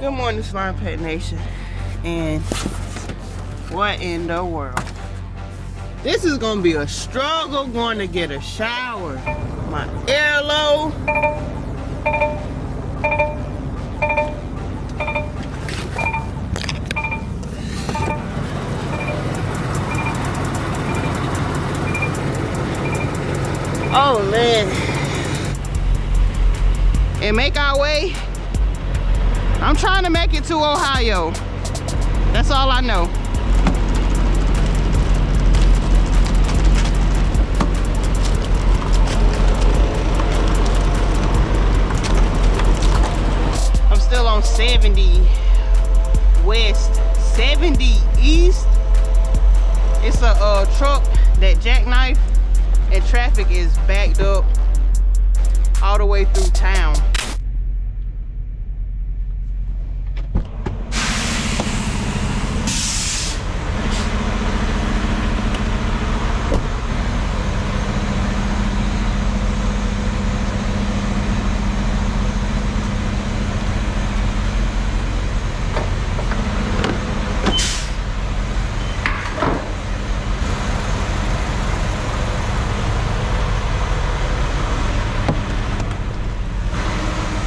Good morning, Slimepack Nation. And what in the world? This is gonna be a struggle going to get a shower. My air low. Oh man. And make our way. I'm trying to make it to Ohio. That's all I know. I'm still on 70 west, 70 east. It's a truck that jackknife and traffic is backed up all the way through town.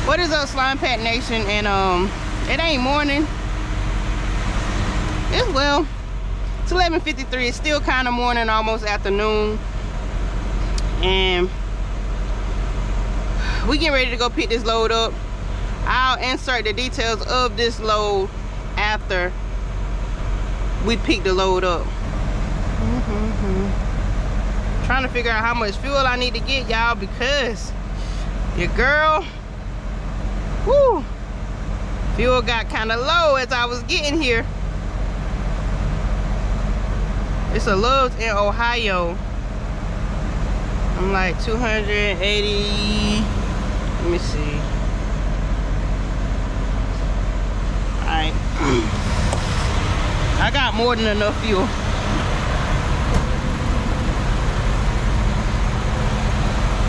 What is up, Slimepack Nation? And it ain't morning. It's 11:53. It's still kind of morning, almost afternoon. And we getting ready to go pick this load up. I'll insert the details of this load after we pick the load up. Trying to figure out how much fuel I need to get, y'all, because your girl, whoo, fuel got kind of low as I was getting here. It's a Love's in Ohio. I'm like 280. Let me see. Alright. I got more than enough fuel.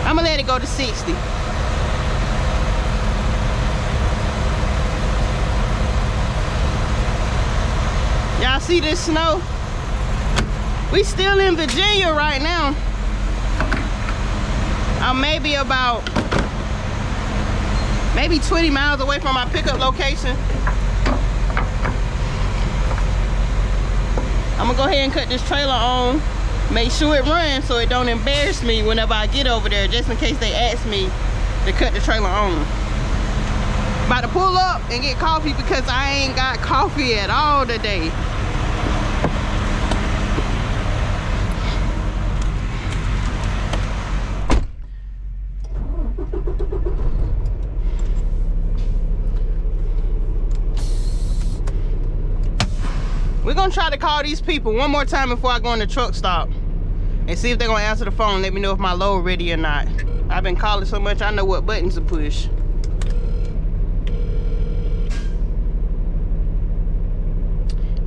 I'm gonna let it go to 60. Y'all see this snow? We still in Virginia right now. I'm maybe 20 miles away from my pickup location. I'm gonna go ahead and cut this trailer on. Make sure it runs so it don't embarrass me whenever I get over there, just in case they ask me to cut the trailer on. About to pull up and get coffee because I ain't got coffee at all today. We're gonna try to call these people one more time before I go in the truck stop and see if they're gonna answer the phone. Let me know if my load ready or not. I've been calling so much, I know what buttons to push.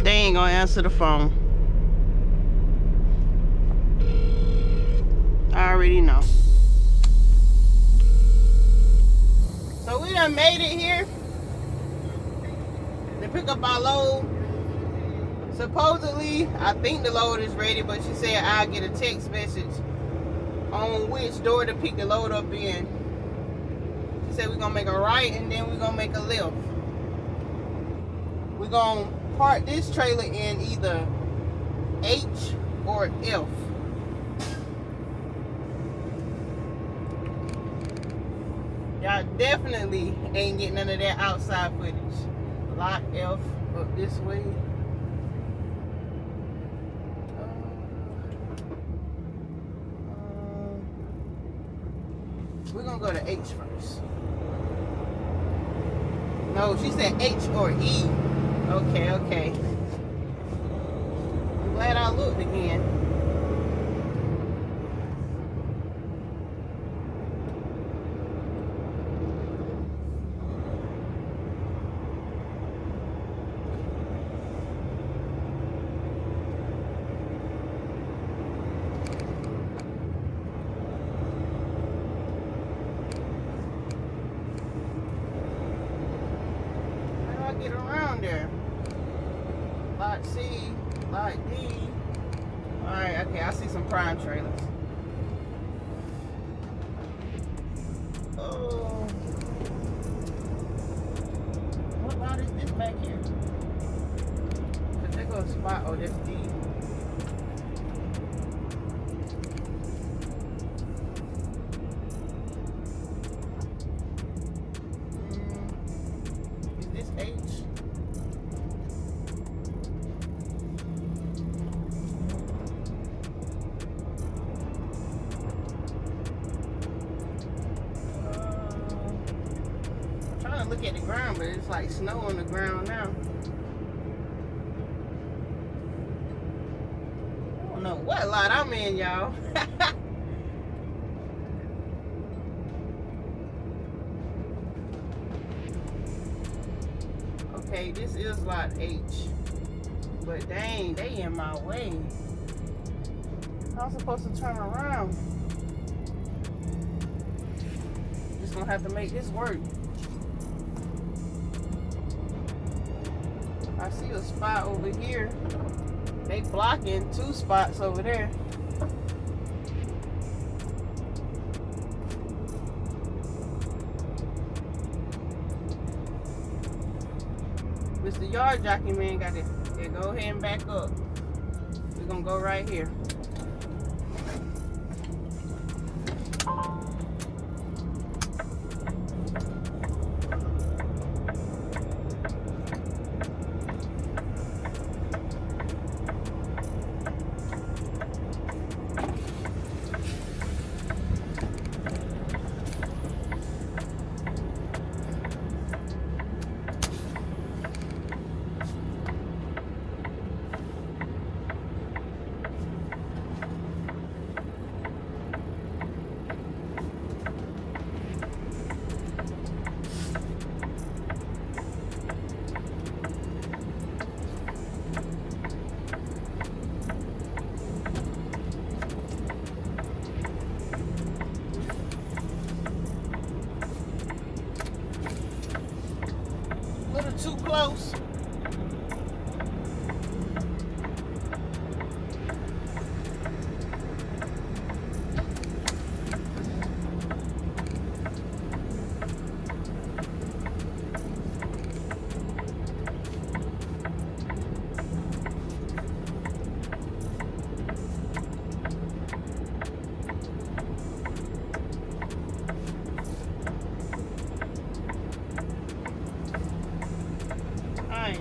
They ain't gonna answer the phone. I already know. So we done made it here to pick up our load. Supposedly, I think the load is ready, but she said I'll get a text message on which door to pick the load up in. She said we're gonna make a right and then we're gonna make a left. We're gonna park this trailer in either H or F. Y'all definitely ain't getting none of that outside footage. Lot F up this way. We're gonna go to H first. No, she said H or E. Okay, okay. I'm glad I looked again. get around there. Lot C, Lot D. Alright, okay, I see some prime trailers. Oh. What lot is this back here? Cause they go spot, oh, that's D. Is this H? Look at the ground, but it's like snow on the ground now. I don't know what lot I'm in, y'all. Okay, this is lot H. But dang, they in my way. I'm supposed to turn around. Just gonna have to make this work. I see a spot over here. They blocking 2 spots over there. Mr. Yard Jockey Man got it. Yeah, go ahead and back up. We're gonna go right here. Too close.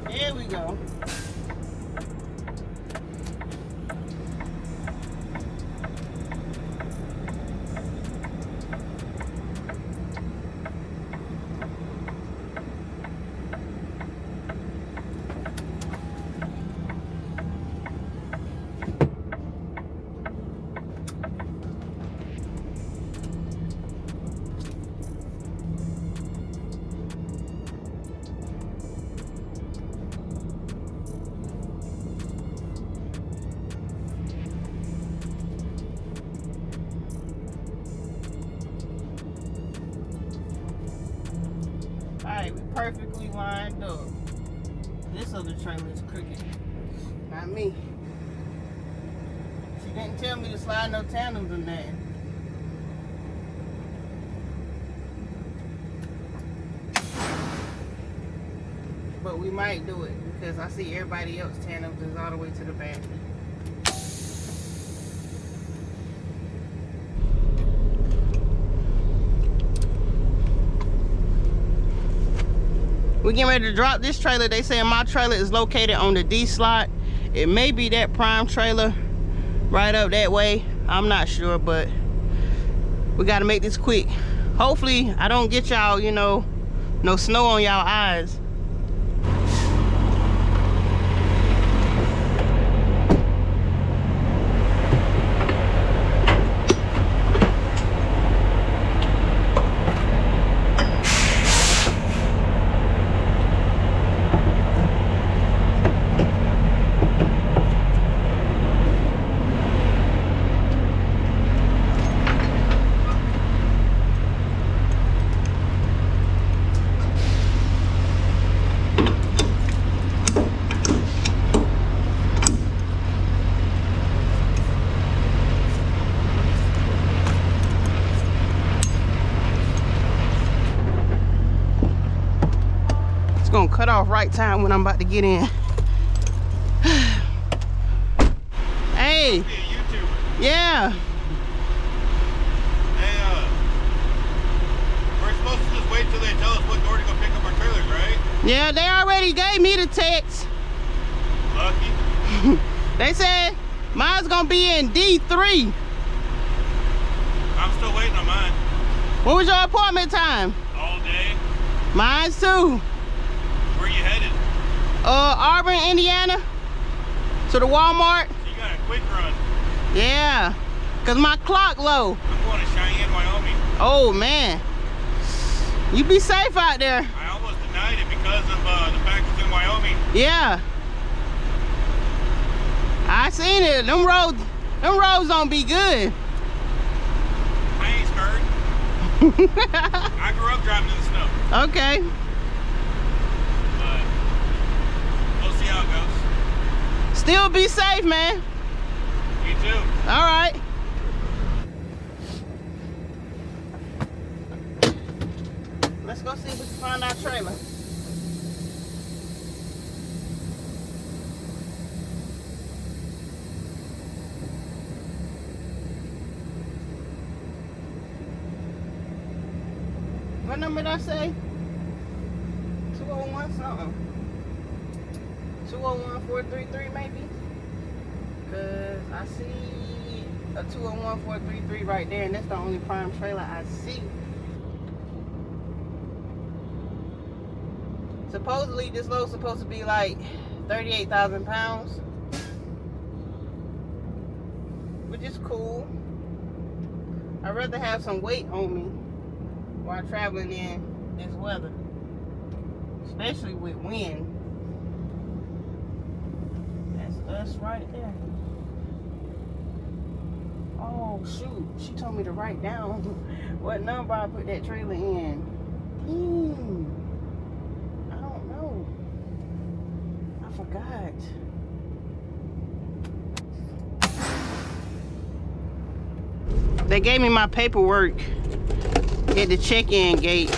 There we go. Alright, we perfectly lined up. This other trailer is crooked. Not me. She didn't tell me to slide no tandems or nothing. But we might do it because I see everybody else tandems is all the way to the back. We're getting ready to drop this trailer. They saying my trailer is located on the D slot. It may be that prime trailer right up that way. I'm not sure, but we got to make this quick. Hopefully I don't get y'all, you know, no snow on y'all eyes. It's gonna cut off right time when I'm about to get in. Hey. Yeah. Hey, we're supposed to just wait till they tell us what door to go pick up our trailers, right? Yeah, they already gave me the text. Lucky. They said mine's gonna be in D3. I'm still waiting on mine. What was your appointment time? All day. Mine's too. Where you headed? Auburn, Indiana. To the Walmart. So you got a quick run. Yeah, cause my clock low. I'm going to Cheyenne, Wyoming. Oh man, you be safe out there. I almost denied it because of the fact it's in Wyoming. Yeah, I seen it. Them roads don't be good. I ain't scared. I grew up driving in the snow. Okay. But we'll see how it goes. Still be safe, man. Me too. All right. Let's go see if we can find our trailer. What number did I say? 201 something. 201-433 maybe? Cause I see a 201-433 right there, and that's the only prime trailer I see. Supposedly this load's supposed to be like 38,000 pounds, which is cool. I'd rather have some weight on me while traveling in this weather, especially with wind. That's us right there. Oh shoot, she told me to write down what number I put that trailer in. I don't know. I forgot. They gave me my paperwork at the check-in gate.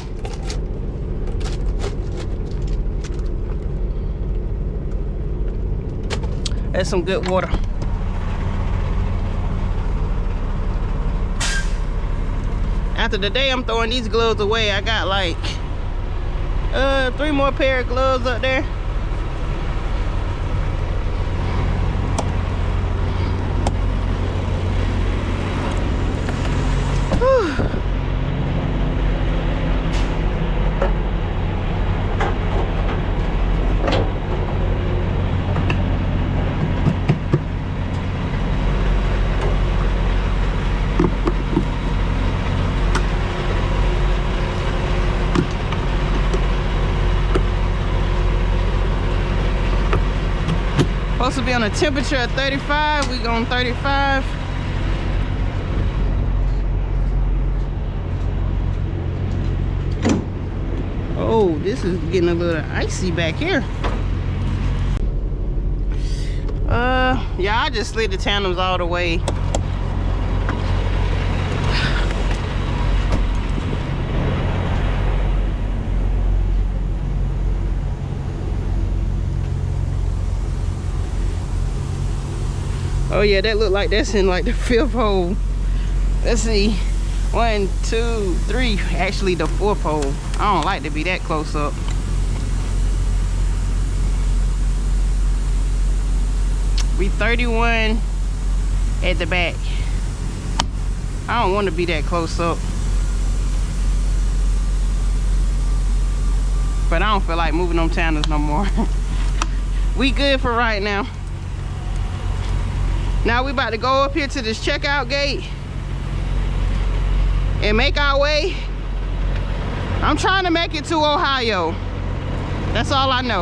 That's some good water. After the day I'm throwing these gloves away, I got like 3 more pair of gloves up there. Whew. Supposed to be on a temperature of 35. We going 35. Oh, this is getting a little icy back here. Yeah, I just slid the tandems all the way. Oh yeah, that look like that's in like the 5th hole. Let's see. 1, 2, 3. Actually the 4th hole. I don't like to be that close up. We 31 at the back. I don't want to be that close up. But I don't feel like moving them tandems no more. We good for right now. Now we about to go up here to this checkout gate and make our way. I'm trying to make it to Ohio. That's all I know.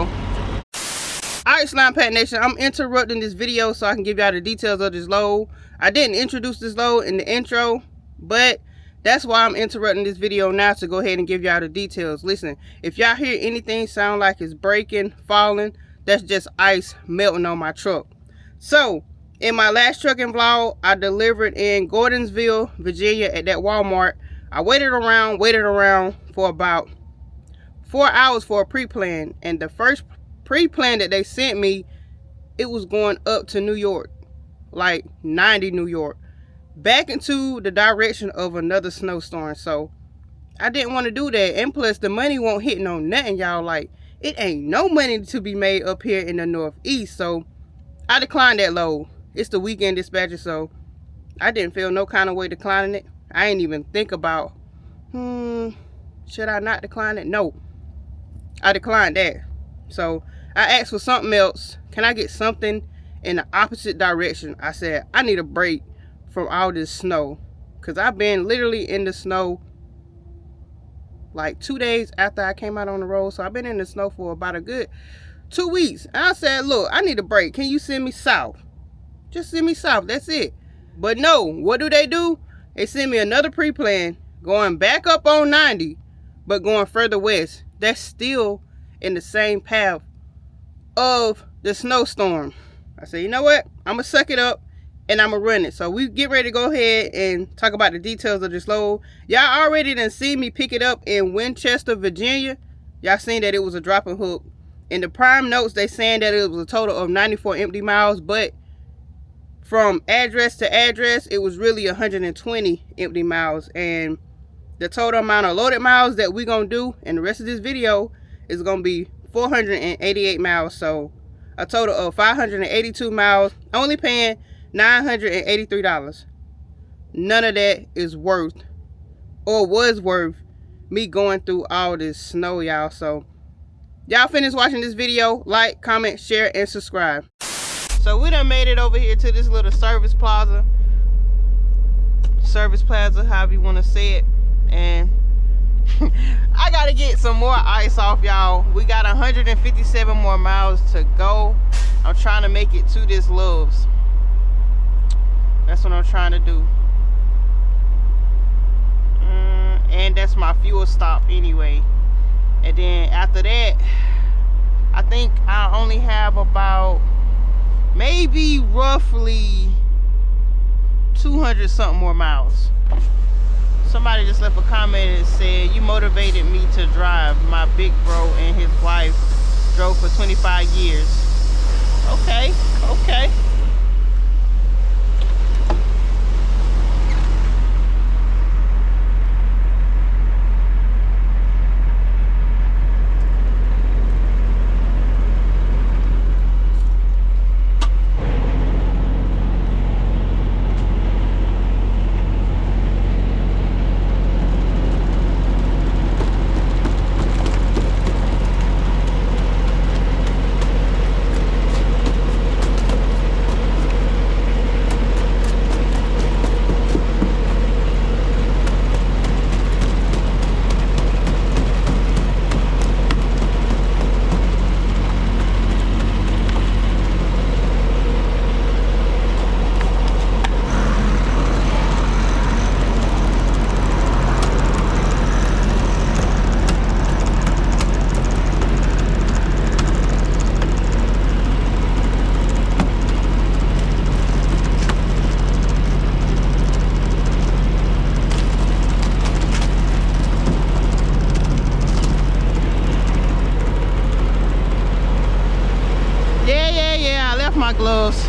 All right, Slimepack Nation, I'm interrupting this video so I can give y'all the details of this load. I didn't introduce this load in the intro, but that's why I'm interrupting this video now, to go ahead and give y'all the details. Listen, if y'all hear anything sound like it's breaking, falling, that's just ice melting on my truck. So, in my last trucking vlog, I delivered in Gordonsville, Virginia at that Walmart. I waited around for about 4 hours for a pre-plan, and the first pre-plan that they sent me, it was going up to New York, like 90 New York, back into the direction of another snowstorm. So I didn't want to do that, and plus the money won't hit no nothing, y'all. Like, it ain't no money to be made up here in the Northeast. So I declined that load. It's the weekend dispatcher, so I didn't feel no kind of way declining it. I ain't even think about, should I not decline it? No, I declined that. So I asked for something else. Can I get something in the opposite direction? I said, I need a break from all this snow, because I've been literally in the snow like 2 days after I came out on the road. So I've been in the snow for about a good 2 weeks. And I said, look, I need a break. Can you send me south? Just send me south. That's it. But no, what do? They send me another pre-plan going back up on 90, but going further west. That's still in the same path of the snowstorm. I said, you know what? I'm going to suck it up and I'm going to run it. So we get ready to go ahead and talk about the details of this load. Y'all already done seen me pick it up in Winchester, Virginia. Y'all seen that it was a dropping hook. In the prime notes, they saying that it was a total of 94 empty miles, but from address to address, it was really 120 empty miles. And the total amount of loaded miles that we're going to do in the rest of this video is going to be 488 miles. So a total of 582 miles, only paying $983. None of that is worth, or was worth, me going through all this snow, y'all. So y'all finish watching this video, like, comment, share, and subscribe. So we done made it over here to this little service plaza, however you want to say it. And I gotta get some more ice off, y'all. We got 157 more miles to go. I'm trying to make it to this Love's. That's what I'm trying to do. And that's my fuel stop anyway. And then after that, I think I only have about maybe roughly 200 something more miles. Somebody just left a comment and said, you motivated me to drive. My big bro and his wife drove for 25 years. Okay, okay. My gloves.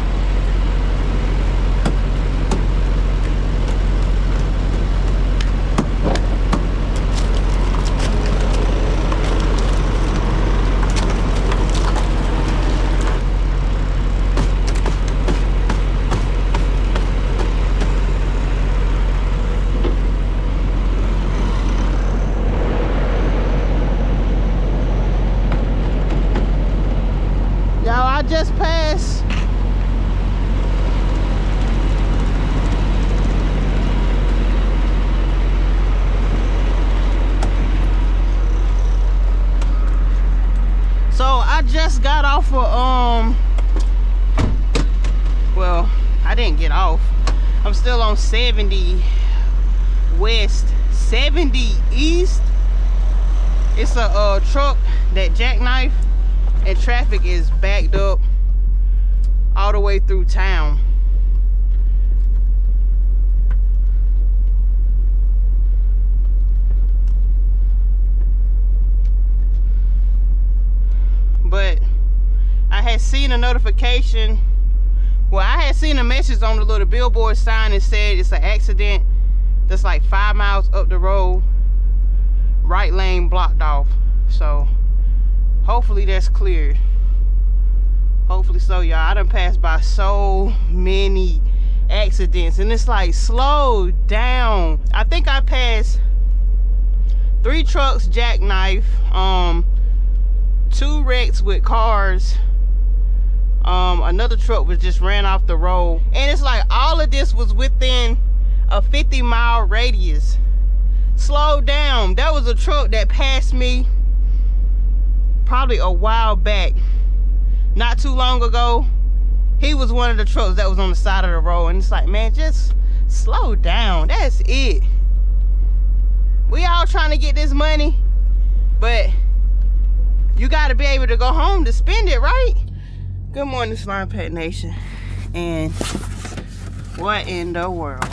Y'all, I just passed just got off of well, I didn't get off. I'm still on 70 west, 70 east. It's a truck that jackknife, and traffic is backed up all the way through town. seen a notification. Well, I had seen a message on the little billboard sign that said it's an accident that's like 5 miles up the road, right lane blocked off. So hopefully that's cleared. Hopefully so, y'all. I done passed by so many accidents and it's like, slow down. I think I passed 3 trucks jackknife, 2 wrecks with cars. Another truck was just ran off the road, and it's like all of this was within a 50-mile radius. Slow down. That was a truck that passed me probably a while back, not too long ago. He was one of the trucks that was on the side of the road, and it's like, man, just slow down. That's it. We all trying to get this money, but you got to be able to go home to spend it, right? Good morning, Slimepack Nation. And what in the world?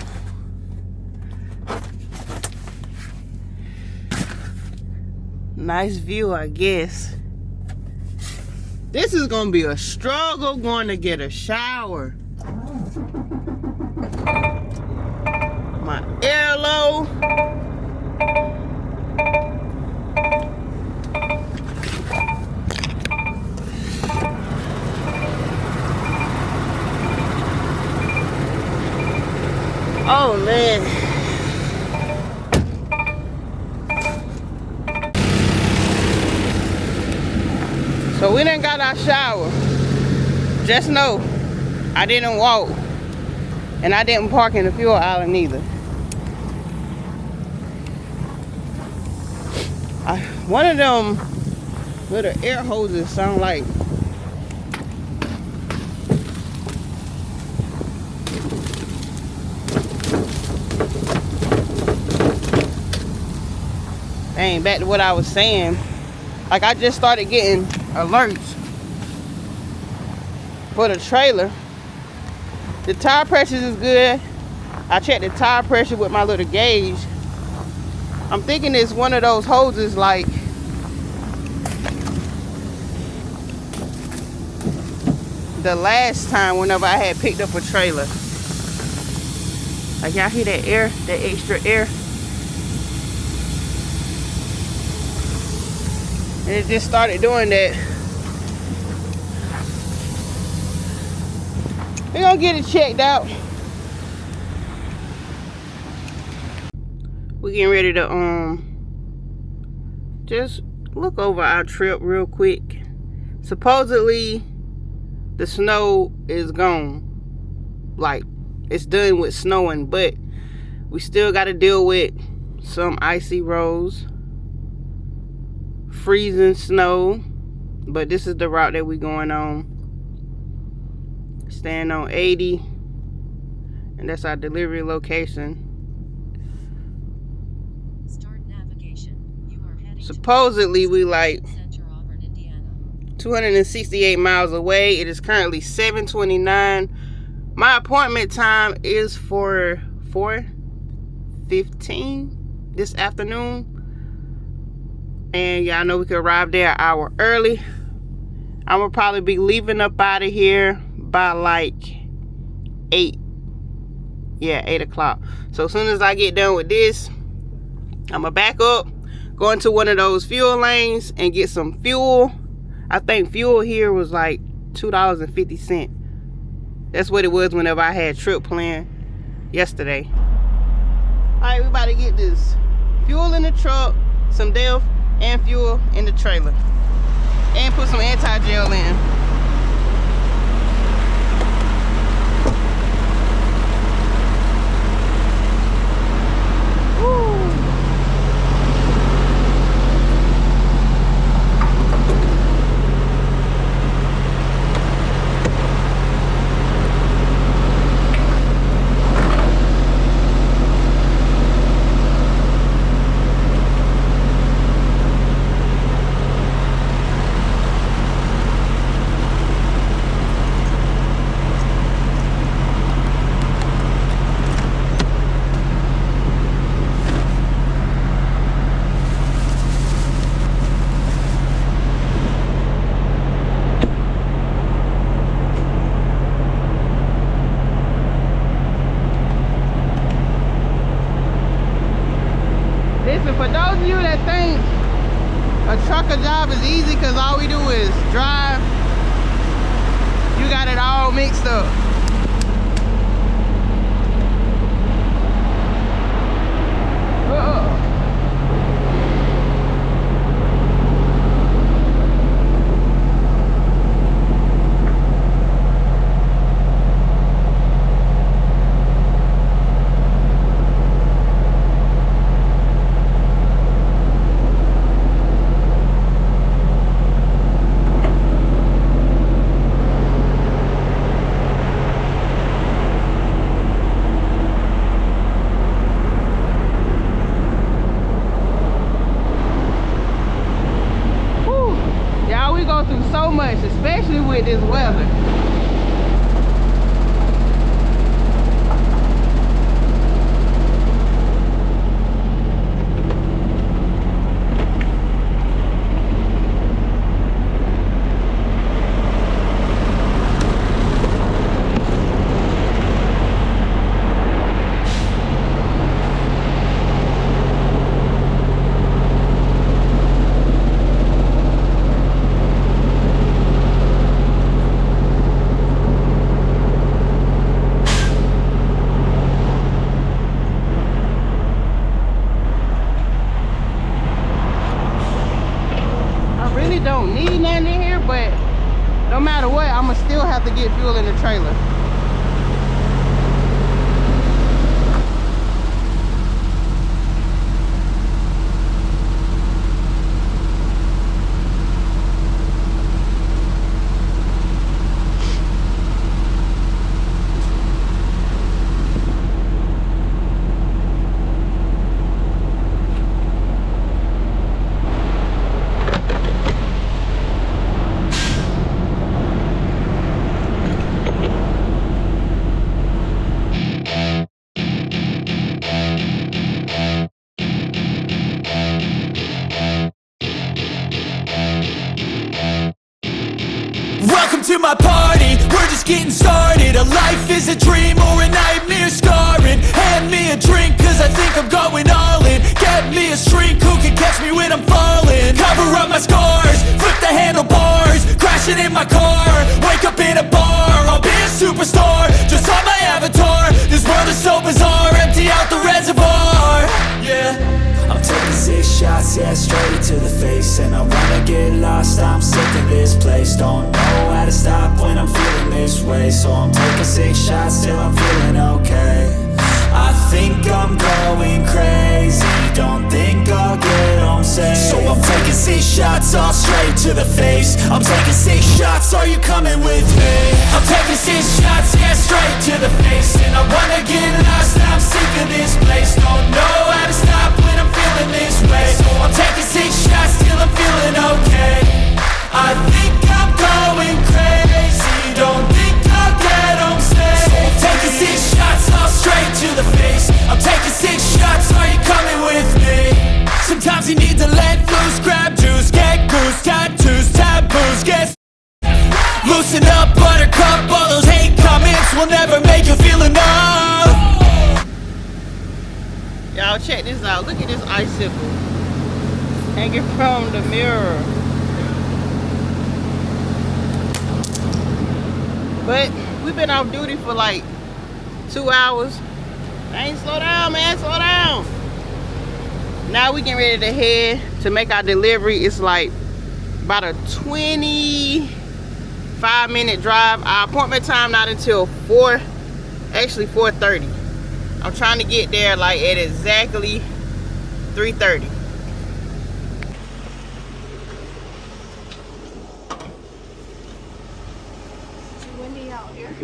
Nice view, I guess. This is gonna be a struggle going to get a shower. My air low. Oh man. So we done got our shower. Just know, I didn't walk. And I didn't park in the fuel island either. One of them little air hoses sound like dang, back to what I was saying. Like, I just started getting alerts for the trailer. The tire pressure is good. I checked the tire pressure with my little gauge. I'm thinking it's one of those hoses like the last time whenever I had picked up a trailer. Like, y'all hear that air, that extra air? And it just started doing that. We're gonna get it checked out. We're getting ready to just look over our trip real quick. Supposedly the snow is gone. Like, it's done with snowing, but we still gotta deal with some icy roads, freezing snow, but this is the route that we're going on. Staying on 80, and that's our delivery location. Start navigation. You are heading supposedly we like 268 miles away. It is currently 7:29. My appointment time is for 4:15 this afternoon. And y'all know we could arrive there an hour early. I'm gonna probably be leaving up out of here by like 8. Yeah, 8 o'clock. So as soon as I get done with this, I'm gonna back up, go into one of those fuel lanes and get some fuel. I think fuel here was like $2.50. That's what it was whenever I had trip planned yesterday. All right, we about to get this fuel in the truck, some DEF and fuel in the trailer, and put some anti-gel in. think a trucker job is easy because all we do is drive. You got it all mixed up. So much, especially with this weather. Don't need nothing in here, but no matter what, I'ma still have to get fuel in the trailer. Welcome to my party, we're just getting started. A life is a dream or a nightmare scarring. Hand me a drink cause I think I'm going all in. Get me a shrink who can catch me when I'm falling. Cover up my scars, flip the handlebars. Crashing in my car, wake up in a bar. I'll be a superstar, just on my avatar. This world is so bizarre, empty out the reservoir. Yeah, I'm taking 6 shots, yeah, straight to the face. And I wanna get lost, I'm sick of this place. Don't know how to stop when I'm feeling this way. So I'm taking 6 shots till I'm feeling okay. I think I'm going crazy, don't think I'll get home safe. So I'm taking 6 shots, all straight to the face. I'm taking 6 shots, are you coming with me? I'm taking 6 shots, yeah, straight to the face. And I wanna get lost, I'm sick of this place. Don't know how to stop when I'm feeling this way. So I'm taking 6 shots till I'm feeling okay. I think I'm going crazy, don't think I'll get home safe. So I'm taking 6 shots, all straight to the face. I'm taking 6 shots, are you coming with me? Sometimes you need to let loose, grab juice, get goose, tattoos, taboos, get loosen up, buttercup. All those hate comments will never make you feel enough. Y'all check this out, look at this icicle hanging from the mirror. But we've been off duty for like 2 hours. I ain't slow down, man, slow down. Now we getting ready to head to make our delivery. It's like about a 25-minute drive. Our appointment time not until 4:30. I'm trying to get there like at exactly 3:30. It's windy out here.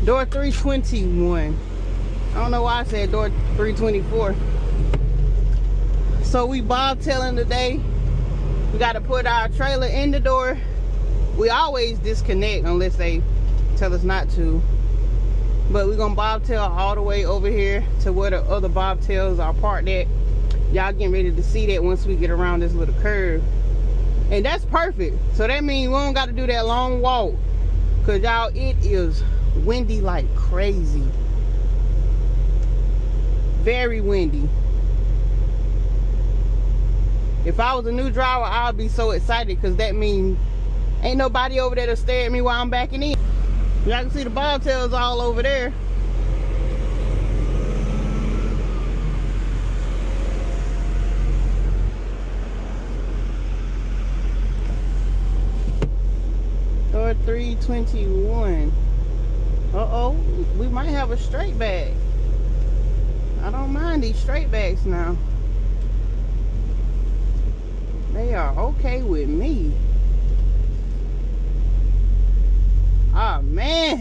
Door 321. I don't know why I said door 324. So we bobtailing today. We got to put our trailer in the door We always disconnect unless they tell us not to. But we're gonna bobtail all the way over here to where the other bobtails are parked at. Y'all getting ready to see that once we get around this little curve. And that's perfect. So that means we don't got to do that long walk. Cause y'all, it is windy like crazy. Very windy. If I was a new driver, I'd be so excited because that means ain't nobody over there to stare at me while I'm backing in. Y'all can see the bobtails all over there. Door 321. Uh-oh, we might have a straight bag. I don't mind these straight bags now. They are okay with me. Oh man.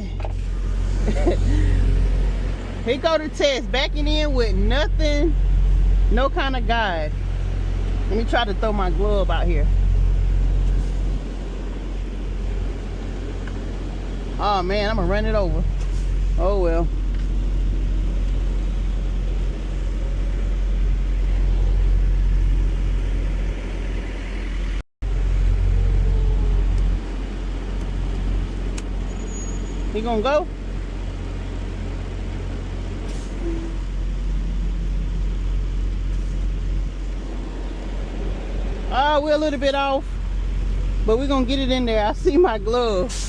Here go the test, backing in with nothing, no kind of guide. Let me try to throw my glove out here. Oh man, I'm gonna run it over. Oh well. He gonna go? We're a little bit off, but we're gonna get it in there. I see my glove.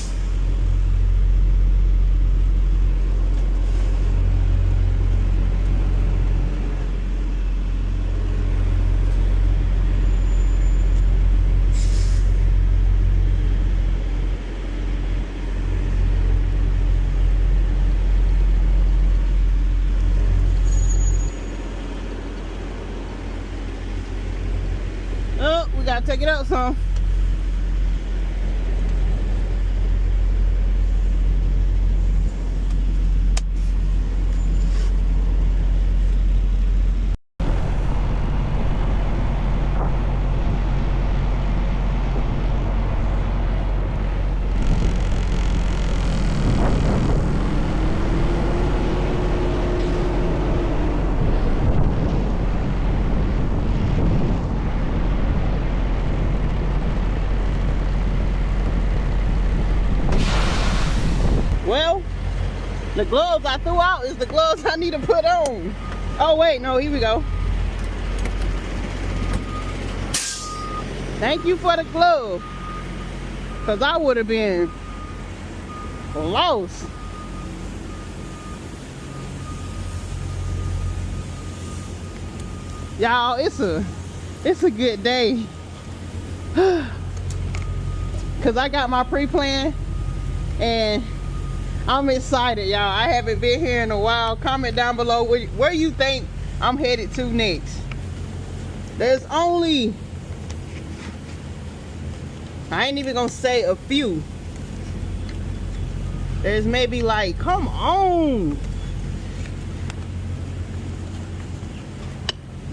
Gotta take it out some. Well, the gloves I threw out is the gloves I need to put on. Oh wait, no, here we go. Thank you for the glove, because I would have been lost. Y'all, it's a good day. Cause I got my pre-plan and I'm excited, y'all. I haven't been here in a while. Comment down below where you think I'm headed to next. There's only, I ain't even gonna say a few. There's maybe like, come on.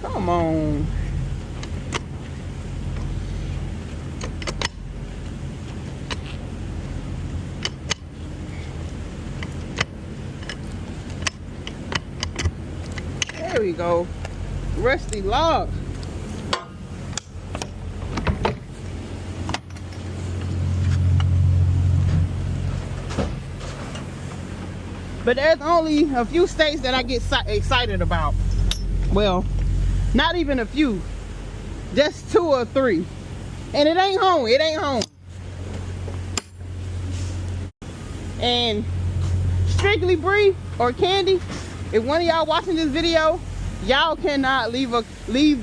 Come on. There we go. Rusty log. But there's only a few states that I get excited about. Well, not even a few. Just 2 or 3. And it ain't home. It ain't home. And Strictly Bree or Candy, if one of y'all watching this video, y'all cannot leave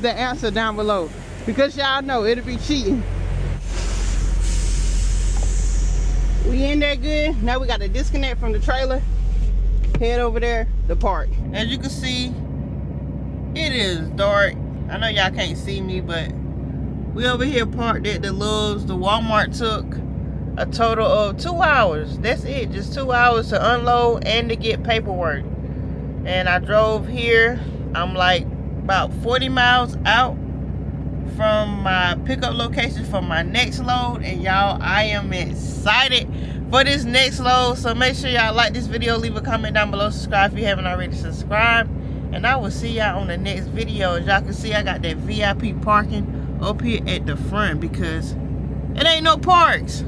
the answer down below, because y'all know it'll be cheating. We in there good. Now we got to disconnect from the trailer, head over there to park. As you can see, it is dark. I know y'all can't see me, but we over here parked at the Love's. The Walmart took a total of 2 hours. That's it, just 2 hours to unload and to get paperwork. And I drove here. I'm like about 40 miles out from my pickup location for my next load. And y'all, I am excited for this next load. So make sure y'all like this video, leave a comment down below, subscribe if you haven't already subscribed. And I will see y'all on the next video. As y'all can see, I got that VIP parking up here at the front because it ain't no parks.